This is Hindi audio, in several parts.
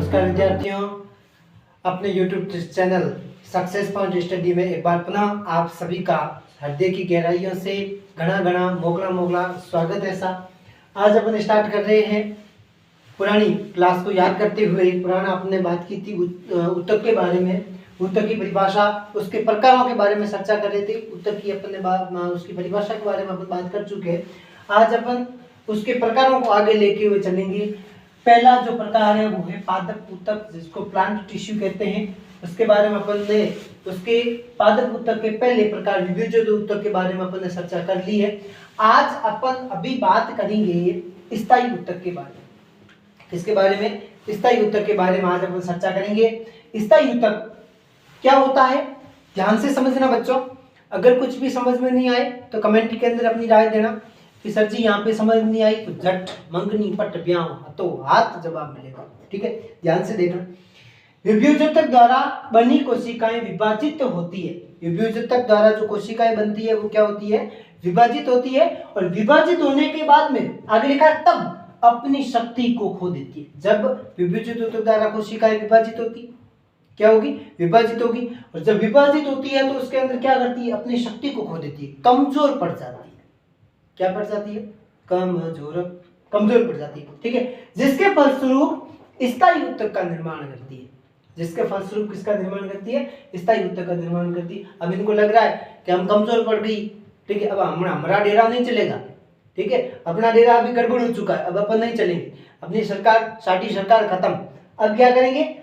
नमस्कार विद्यार्थियों, अपने YouTube channel success point study में एक बार पुनः आप सभी का हृदय की गहराइयों से घना घना मोगला मोगला स्वागत है। सा आज अपन स्टार्ट कर रहे हैं पुरानी क्लास को याद करते हुए। पुराना अपने बात की थी उत्तक के बारे में, उत्तक की परिभाषा, उसके प्रकारों के बारे में चर्चा कर रहे थे। उत्तक की अपन ने उसकी परिभाषा के बारे में अपन बात कर चुके हैं। आज अपन उसके प्रकारों को आगे लेके हुए चलेंगे। पहला जो प्रकार है वो है पादप उत्तक, जिसको प्लांट टिश्यू कहते हैं। उसके बारे में अपन ने उसके पादप उत्तक के पहले प्रकार विभेज्य उत्तक के बारे में अपन ने चर्चा कर ली है। आज अपन अभी बात करेंगे स्थायी उत्तक के बारे में। किसके बारे में? स्थायी उत्तक के बारे में आज अपन चर्चा करेंगे। स्थायी उत्तक क्या होता है, ध्यान से समझना बच्चों। अगर कुछ भी समझ में नहीं आए तो कमेंट के अंदर अपनी राय देना कि सर जी यहाँ पे समझ नहीं आई तो झट मंगनी पट ब्याह तो हाथ जवाब मिलेगा। ठीक है, ध्यान से देखना। विभेजक द्वारा बनी कोशिकाएं विभाजित होती है। विभेजक द्वारा जो कोशिकाएं बनती है वो क्या होती है? विभाजित होती है। और विभाजित होने के बाद में आगे लिखा है तब अपनी शक्ति को खो देती है। जब विभेजक द्वारा कोशिकाएं विभाजित होती क्या होगी? विभाजित होगी। और जब विभाजित होती है तो उसके अंदर क्या करती है? अपनी शक्ति को खो देती है, कमजोर पड़ जाती है। क्या पड़ जाती है? कमजोर पड़ जाती है। ठीक है, जिसके फलस्वरूप स्थायी उत्तक का निर्माण करती है। जिसके फलस्वरूप किसका निर्माण करती है? स्थायी उत्तक का निर्माण करती है। अब इनको लग रहा है कि हम कमजोर पड़ गई, ठीक है, अब हमारा डेरा नहीं चलेगा। ठीक है, अपना डेरा अभी गड़बड़ हो चुका है, अब अपन नहीं चलेंगे, अपनी सरकार साटी सरकार खत्म। अब क्या करेंगे?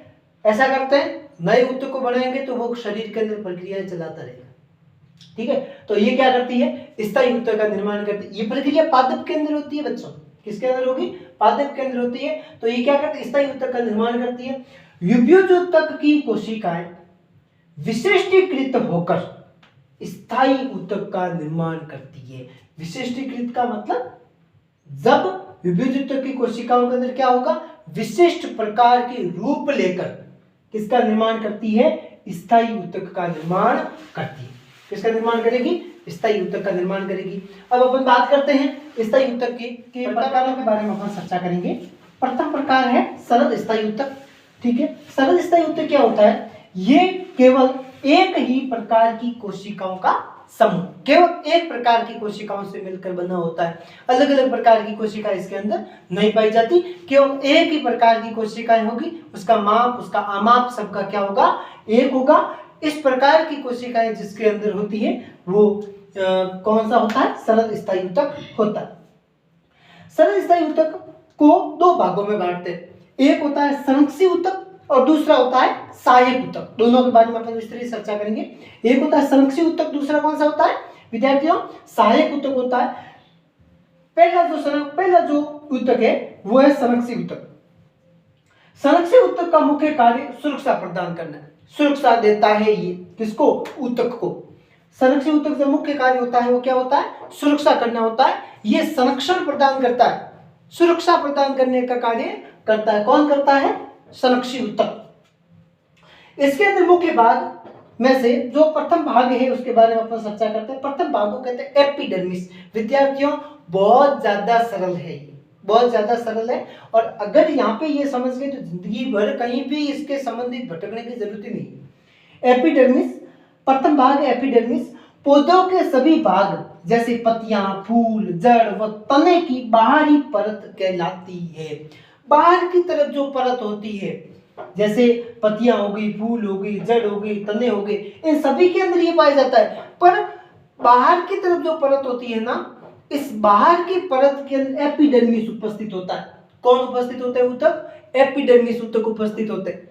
ऐसा करते हैं नए उत्तक को बनाएंगे तो वो शरीर के अंदर प्रक्रियाएं चलाता रहेगा। ठीक है, तो ये क्या करती है? स्थायी उत्तक का निर्माण करती है। ये प्रक्रिया पादप के अंदर होती है बच्चों। किसके अंदर होगी? पादप के अंदर होती है। तो ये क्या करती है? स्थायी उत्तक का निर्माण करती है। विभेजोत्तक की कोशिकाएं विशिष्टीकृत होकर स्थायी उत्तक का निर्माण करती है। विशिष्टीकृत का मतलब जब विभेजोत्तक की कोशिकाओं के अंदर क्या होगा? विशिष्ट प्रकार के रूप लेकर किसका निर्माण करती है? स्थायी उत्तक का निर्माण करती है। किसका निर्माण करेगी? स्थायी उत्तक का निर्माण करेगी। अब अपन बात करते हैं स्थायी उत्तक के प्रकारों के बारे में अपन चर्चा करेंगे। प्रथम प्रकार है सरल स्थायी उत्तक। ठीक है, सरल स्थायी उत्तक क्या होता है? ये केवल एक ही प्रकार की कोशिकाओं का समूह, केवल एक प्रकार की कोशिकाओं से मिलकर बना होता है। अलग अलग प्रकार की कोशिकाएं इसके अंदर नहीं पाई जाती, केवल एक ही प्रकार की कोशिकाएं होगी। उसका माप, उसका अमाप सबका क्या होगा? एक होगा। इस प्रकार की कोशिकाएं जिसके अंदर होती है वो कौन सा होता है? सरल स्थायी उत्तक होता है। सरल स्थायी उत्तक को दो भागों में बांटते हैं। एक होता है संरक्षी उत्तक और दूसरा होता है सहायक उत्तक। दोनों के बारे में अपन विस्तृत चर्चा करेंगे। एक होता है संरक्षी उत्तक, दूसरा कौन सा होता है विद्यार्थियों? सहायक उत्तक होता है। पहला जो उत्तक है वो है संरक्षी उत्तक। संरक्षी उत्तक का मुख्य कार्य सुरक्षा प्रदान करना है। सुरक्षा देता है ये किसको? उत्तक को। संरक्षी उत्तक का मुख्य कार्य होता है वो क्या होता है? सुरक्षा करना होता है। ये संरक्षण प्रदान करता है, सुरक्षा प्रदान करने का कार्य करता है। कौन करता है? संरक्षी उत्तक। इसके अंदर मुख्य भाग में से जो प्रथम भाग है उसके बारे में अपन चर्चा करते हैं। प्रथम भाग को कहते हैं एपिडर्मिस। विद्यार्थियों बहुत ज्यादा सरल है, ये बहुत ज्यादा सरल है। और अगर यहाँ पे ये समझ गए तो जिंदगी भर कहीं भी इसके संबंधित भटकने की जरूरत ही नहीं। एपिडर्मिस, प्रथम भाग है एपिडर्मिस। पौधों के सभी भाग जैसे पत्तियां, फूल, जड़ व तने की बाहरी परत कहलाती है। बाहर की तरफ जो परत होती है जैसे पत्तियां हो गई, फूल हो गई, जड़ हो गई, तने हो गए, इन सभी के अंदर ये पाया जाता है। पर बाहर की तरफ जो परत होती है ना, इस बाहर की परत के अंदर एपिडर्मिस उपस्थित होता है। कौन उपस्थित होता है? उत्तक। एपिडर्मिस उत्तक उपस्थित होते हैं।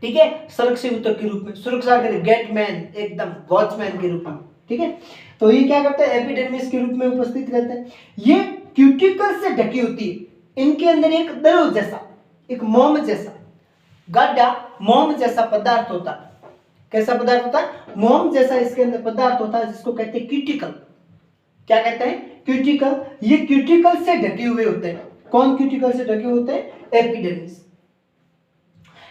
ठीक है, संरक्षी उत्तक के रूप में, सुरक्षा के गेटमैन, एकदम वॉचमैन के रूप में। ठीक है, तो ये क्या करते हैं? एपिडर्मिस के रूप में उपस्थित रहते हैं। ये क्यूटिकल से ढकी होती है। इनके अंदर एक दरो जैसा, एक मोम जैसा, गड्ढा मोम जैसा पदार्थ होता है। कैसा पदार्थ होता है? मोम जैसा इसके अंदर पदार्थ होता है, जिसको कहते हैं क्यूटिकल। क्या कहते हैं? क्यूटिकल। ये क्यूटिकल से ढके हुए होते हैं। कौन क्यूटिकल से ढके होते हैं? एपिडर्मिस।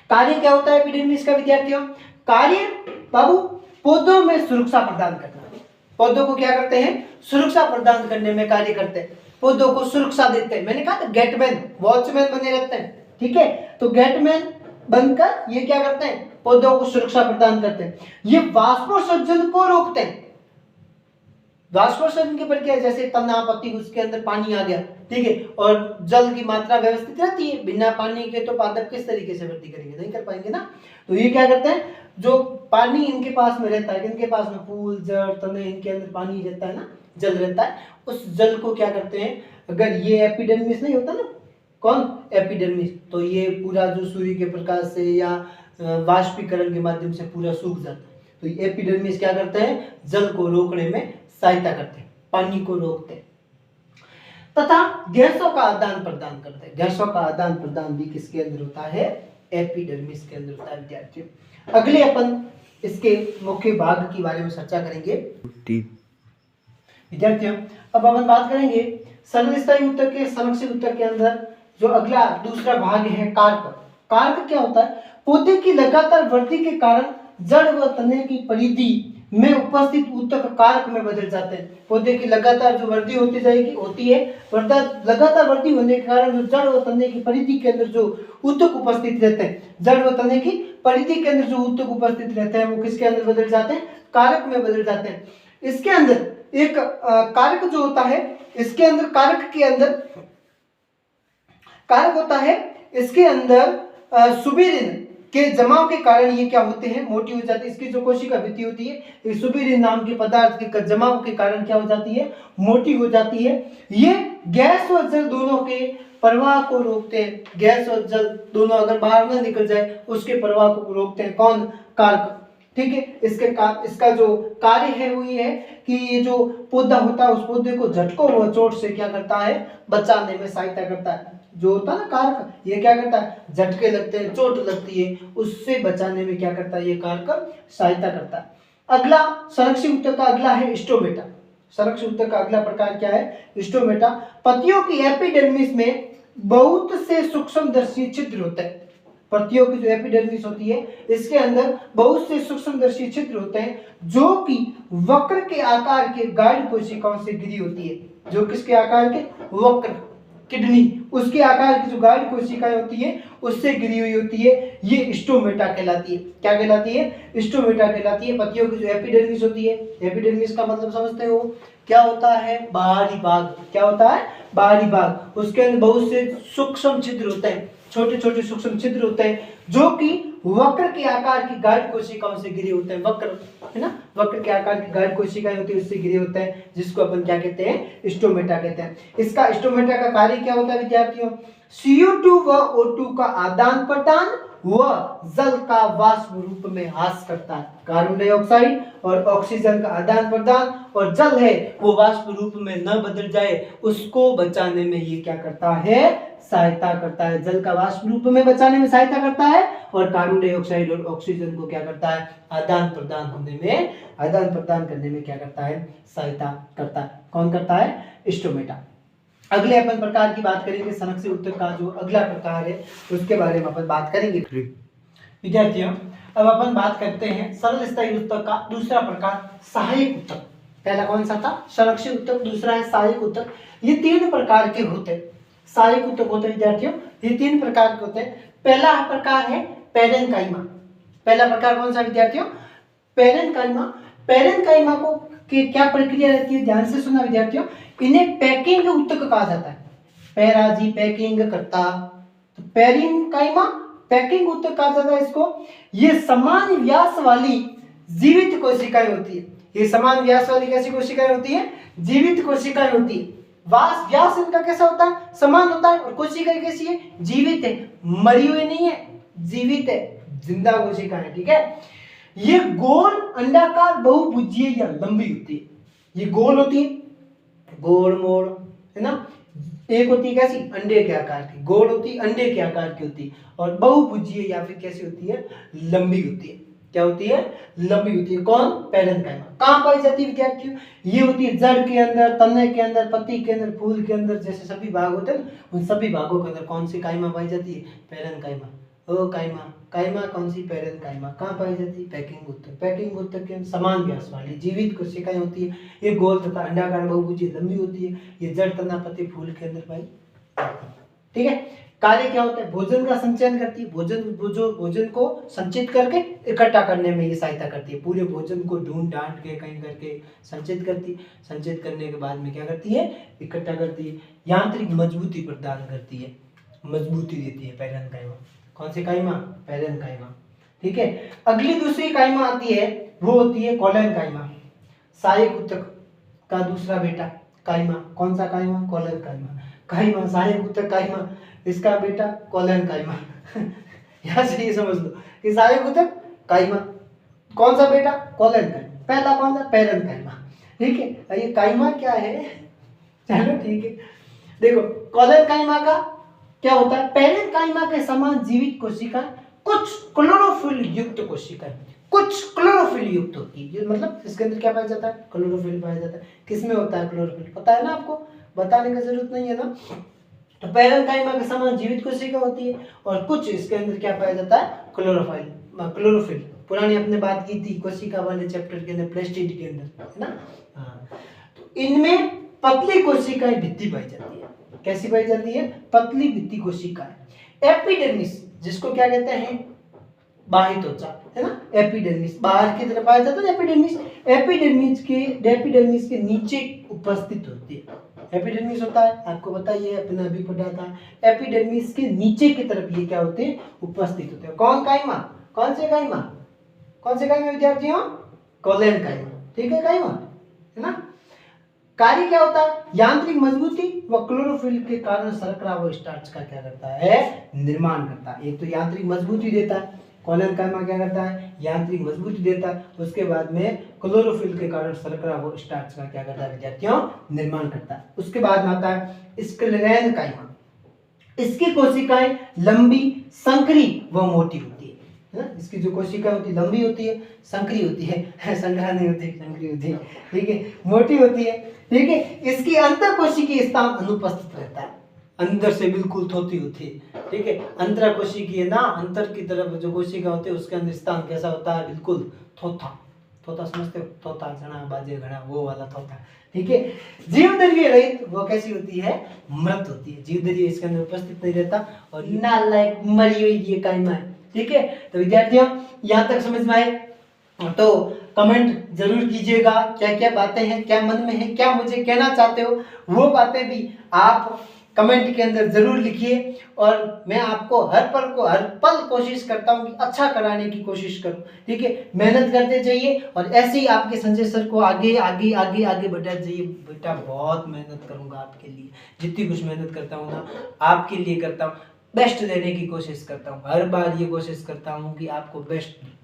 कार्य क्या होता है एपिडर्मिस का विद्यार्थियों? कार्य बाबू पौधों में सुरक्षा प्रदान करना। पौधों को क्या करते हैं? सुरक्षा प्रदान करने में कार्य करते हैं। पौधों को सुरक्षा देते हैं। मैंने कहा था गेटमैन, वॉचमैन बने रहते हैं। ठीक है, तो गेटमैन बनकर ये क्या करते हैं, पौधों को सुरक्षा प्रदान करते हैं। ये वाष्पोत्सर्जन को रोकते हैं। वाष्पोत्सर्जन की प्रक्रिया जैसे तना पत्ती उसके अंदर पानी आ गया, ठीक है, और जल की मात्रा व्यवस्थित रहती है। बिना पानी के तो पादप किस तरीके से वृद्धि करेंगे, नहीं कर पाएंगे ना। तो ये क्या करते हैं, जो पानी इनके पास में रहता है, इनके पास में फूल जड़ तने इनके अंदर पानी रहता है ना, जल रहता है, उस जल को क्या करते हैं, अगर ये एपिडर्मिस नहीं होता ना, कौन एपिडर्मिस, तो ये पूरा जो सूर्य के प्रकाश से या वाष्पीकरण के माध्यम से पूरा सूख जाता है। तो एपिडर्मिस क्या करते हैं, जल को रोकने में सहायता करते हैं, पानी को रोकते हैं तथा गैसों का आदान प्रदान करते हैं। गैसों का आदान प्रदान भी किसके अंदर होता है, एपिडर्मिस के अंदर होता है विद्यार्थियों। अगले अपन इसके मुख्य भाग की बारे में चर्चा करेंगे विद्यार्थियों। अब अपन बात करेंगे सरल स्थायी ऊतक के संरक्षित ऊतक के अंदर जो अगला दूसरा भाग है कार्क। कार्क क्या होता है, पौधे की लगातार वृद्धि के कारण जड़ व तने की परिधि में उपस्थित ऊतक कारक में बदल जाते हैं। पौधे की लगातार जो वृद्धि होती है, लगातार वृद्धि होने के कारण जो जड़ व तने की परिधि के अंदर जो ऊतक उपस्थित रहते हैं, जड़ व तने की परिधि के अंदर जो ऊतक उपस्थित रहते हैं वो किसके अंदर बदल जाते हैं, कारक में बदल जाते हैं। इसके अंदर एक कारक जो होता है, इसके अंदर कारक के अंदर कारक होता है, इसके अंदर सुबेरिन के जमाव के कारण ये क्या होते हैं, मोटी हो जाती है। इसकी जो कोशिका भित्ति होती है, इस सुबेरिन नाम के पदार्थ के जमाव के कारण क्या हो जाती है, मोटी हो जाती है। ये गैस और जल दोनों के प्रवाह को रोकते हैं। गैस और जल दोनों अगर बाहर ना निकल जाए उसके प्रवाह को रोकते हैं, कौन, कारक, ठीक है। इसका जो कार्य है वो ये है कि ये जो पौधा होता है उस पौधे को झटकों व चोट से क्या करता है, बचाने में सहायता करता है। जो होता है ना कारक, ये क्या करता है, झटके लगते हैं, चोट लगती है, उससे बचाने में क्या करता है, ये कारक सहायता करता है। अगला संरक्षित ऊतक का अगला है स्टोमेटा। संरक्षित ऊतक का अगला प्रकार क्या है, स्टोमेटा। पत्तियों की एपिडर्मिस में बहुत से सूक्ष्मदर्शी छिद्र होते हैं। पत्तियों की जो एपिडर्मिस होती है इसके अंदर बहुत से सूक्ष्मदर्शी छिद्र होते हैं जो कि वक्र के आकार के गाइड कोशिकाओं से घिरी होती है। जो किसके आकार के, वक्र, किडनी, उसके आकार की जो गाइड कोशिकाएं होती है उससे घिरी हुई होती है, ये स्टोमेटा कहलाती है। क्या कहलाती है, स्टोमेटा कहलाती है। पत्तियों की जो एपिडर्मिस होती है, एपिडर्मिस का मतलब समझते हो क्या होता है, बाहरी भाग। क्या होता है, बाहरी भाग। उसके अंदर बहुत से सूक्ष्म छिद्र होते हैं, छोटे छोटे सूक्ष्म छिद्र होते हैं जो कि वक्र के आकार की गाइड कोशिकाओं से घिरे होते हैं। वक्र है ना, वक्र के आकार की गाइड कोशिकाएं होती है उससे घिरे होते हैं, जिसको अपन क्या कहते हैं, स्टोमेटा कहते हैं। इसका स्टोमेटा का कार्य क्या होता है विद्यार्थियों, CO2 व O2 का आदान प्रदान व जल का वाष्प रूप में ह्रास करता है। कार्बन डाइऑक्साइड और ऑक्सीजन का आदान प्रदान और जल है वो वाष्प रूप में न बदल जाए उसको बचाने में ये क्या करता है, सहायता करता है। जल का वाष्प रूप में बचाने में सहायता करता है और कार्बन डाइऑक्साइड और ऑक्सीजन को क्या करता है, आदान प्रदान करने में क्या करता है, सहायता करता है। कौन करता है, स्टोमेटा। अगले अपन प्रकार की बात करेंगे, संरक्षित ऊतक का जो अगला प्रकार है उसके बारे में अपन बात करेंगे विद्यार्थियों। अब अपन बात करते हैं सरल स्थायी ऊतक का दूसरा प्रकार, सहायक ऊतक। पहला कौन सा था, संरक्षित ऊतक, दूसरा है सहायक ऊतक। ये तीन प्रकार के होते हैं, सहायक ऊतक होते हैं विद्यार्थियों, ये तीन प्रकार के होते हैं। पहला प्रकार है पेरेन्काइमा। पहला प्रकार कौन सा विद्यार्थियों, पेरेन्काइमा। पेरेन्काइमा को की क्या प्रक्रिया रहती है, ध्यान से सुना विद्यार्थियों। इन्हें पैकिंग ऊतक कहा जाता है। पैराजी पैकिंग करता, तो पेरेन्काइमा पैकिंग ऊतक कहा जाता है इसको। ये समान व्यास वाली जीवित कोशिकाएं होती है। ये समान व्यास वाली कैसी कोशिकाएं होती है, जीवित कोशिकाएं होती है। व्यास इनका कैसा होता है, समान होता है, और कोशिकाएं कैसी है, जीवित है, मरी हुई नहीं है, जीवित है, जिंदा कोशिका है, ठीक है। ये गोल अंडाकार बहुभुजीय या लंबी होती है। ये गोल होती है, गोल मोड़ है ना। एक होती है कैसी, अंडे के आकार की, गोल होती है, अंडे के आकार की होती है, और बहुभुजीय या फिर कैसी होती है, लंबी होती है। क्या होती है, लंबी होती है। कौन, पेरेन्काइमा। कहाँ पाई जाती है विद्यार्थियों, ये होती है जड़ के अंदर, तने के अंदर, पत्ती के अंदर, फूल के अंदर, जैसे सभी भाग होते हैं उन सभी भागों के अंदर कौन सी काइमा पाई जाती है, पेरेन्काइमा। ओ काइमा, काइमा कौन सी, पेरेन्काइमा। कहाँ पाई जाती है, पैकिंग ऊतक। पैकिंग ऊतक के समान व्यास वाली जीवित कोशिकाएं होती है। ये गोल तथा अंडाकार बहुभुजीय लंबी होती है। ये जड़, तना, पत्ती, फूल के अंदर पाई जाती है। ठीक है। कार्य क्या होता है, भोजन का संचयन करती है, भोजन को संचित करके इकट्ठा करने में ये सहायता करती है, पूरे भोजन को ढूंढ ढांड के कहीं करके संचित करती, संचित करने के बाद में क्या करती है, इकट्ठा करती है। यांत्रिक मजबूती प्रदान करती है, मजबूती देती है पैरेन्काइमा। कौन सी काइमा, पैरेन्काइमा। ठीक है। अगली दूसरी काइमा आती है, वो होती है कोलेनकाइमा, सहायक ऊतक का दूसरा बेटा काइमा। कौन सा काइमा, कोलेनकाइमा। काइमा सहायक ऊतक काइमा, इसका बेटा कोलेनकाइमा। यहाँ से ये समझ लो कि सहायक ऊतक काइमा, कौन सा बेटा, कोलेनकाइमा। पहला कौन सा, पैरेन्काइमा। ठीक है। ये काइमा क्या है, चलो ठीक है। देखो कोलेनकाइमा का क्या होता है, पैरेन्काइमा के समान जीवित कोशिका, कुछ क्लोरोफिल युक्त कोशिकाएं, कुछ क्लोरोफिल युक्त होती है। मतलब इसके अंदर क्या पाया जाता है, क्लोरोफिल पाया जाता है। किसमें होता है क्लोरोफिल, पता है ना आपको, बताने की जरूरत नहीं है ना। तो पैरेन्काइमा के समान जीवित कोशिका होती है और कुछ इसके अंदर क्या पाया जाता है, क्लोरोफिल। पुरानी आपने बात की थी कोशिका वाले चैप्टर के अंदर, प्लेस्टिड के अंदर, है ना। हाँ, तो इनमें पतली कोशिकाएं भित्ति पाई जाती है। कैसी पाई जाती है, पतली भित्ति कोशिकाएं। एपिडर्मिस, जिसको क्या कहते हैं, बाह्य त्वचा, है ना। एपिडर्मिस बाहर की तरफ पाया जाता है। एपिडर्मिस के नीचे उपस्थित होती है। एपिडर्मिस होता है, आपको पता ही है, अपने अभी पढ़ा था। एपिडर्मिस के नीचे की तरफ ये क्या होते हैं, उपस्थित होते हैं। कौन काइमा, कौन से काइमा विद्यार्थियों, कोलेनकाइमा। ठीक है, काइमा, है ना। कार्य क्या होता है, यांत्रिक मजबूती व क्लोरोफिल के कारण शर्करा व स्टार्च का क्या करता है, निर्माण करता है। एक तो यांत्रिक मजबूती देता है, कोलेनकाइमा क्या करता है, यांत्रिक मजबूती देता है, उसके बाद में क्लोरोफिल के कारण शर्करा व स्टार्च का क्या करता है विद्यार्थियों, निर्माण करता है। उसके बाद में आता है स्क्लेरेनकाइमा। इसकी कोशिकाएं लंबी, संकरी व मोटी होती है ना। इसकी जो कोशिका होती है लंबी होती है, संकरी होती है, संकरा नहीं होती, संकरी होती है। ठीक है, मोटी होती है। ठीक है। इसकी अंतर कोशिकीय स्थान अनुपस्थित रहता है, अंदर से बिल्कुल थोती होती है। ठीक है, अंतरा कोशिकीय ना, अंतर की तरफ जो कोशिका होती है उसके अंदर स्थान कैसा होता है, बिल्कुल थोथा। थोथा समझते हो, थोथा चना बाजे घना, वो वाला थोथा। ठीक है। जीवद्रव्य रहित वो कैसी होती है, मृत होती है। जीवद्रव्य इसके अंदर उपस्थित नहीं रहता और नालायक मरी हुई ये काइमा है। ठीक है। तो विद्यार्थियों यहाँ तक समझ में आए तो कमेंट जरूर कीजिएगा, क्या क्या बातें हैं, क्या मन में है, क्या मुझे कहना चाहते हो, वो बातें भी आप कमेंट के अंदर जरूर लिखिए। और मैं आपको हर पल कोशिश करता हूँ कि अच्छा कराने की कोशिश करूँ। ठीक है, मेहनत करते जाइए और ऐसे ही आपके संजय सर को आगे आगे आगे आगे बढ़ाते जाइए। बेटा बहुत मेहनत करूँगा आपके लिए, जितनी कुछ मेहनत करता हूँ ना आपके लिए करता हूँ, बेस्ट देने की कोशिश करता हूँ। हर बार ये कोशिश करता हूँ कि आपको बेस्ट दूँ।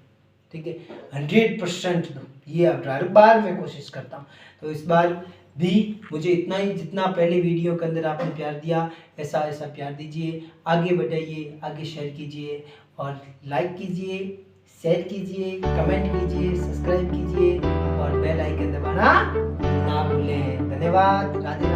ठीक है, 100% दो, ये हर बार मैं कोशिश करता हूँ। तो इस बार भी मुझे इतना ही, जितना पहले वीडियो के अंदर आपने प्यार दिया ऐसा ऐसा प्यार दीजिए, आगे बढ़ाइए, आगे शेयर कीजिए और लाइक कीजिए, शेयर कीजिए, कमेंट कीजिए, सब्सक्राइब कीजिए और बेल आइकन दबाना ना भूलें। धन्यवाद। राधे।